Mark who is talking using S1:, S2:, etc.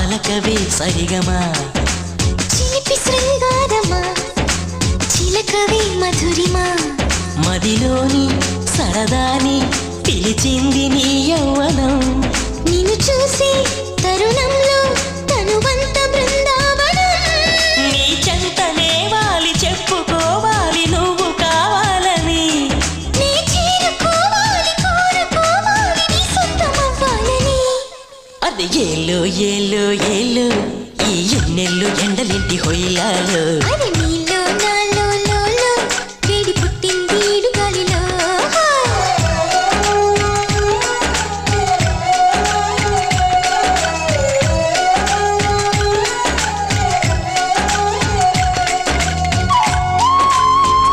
S1: పలకవే సరిగమా
S2: చిలిపి శృంగారమా చిలకవే మధురిమా
S1: మదిలోని సరదాని పిలిచింది నీ యౌవనం
S2: నిన్ను చూసి తరుణంలో తనువంత బృందావనం
S1: నీ చెంతనే వాలి చెప్పుకోవాలి నువ్వు కావాలని
S2: నీ చేరుకోవాలి కోరుకోవాలి నీ సొంతమవ్వాలని
S1: అది ఏలో ఏలో ఏలో ఈ ఎన్నెల్లు ఎండలింటి హొయ్యాలో
S2: అది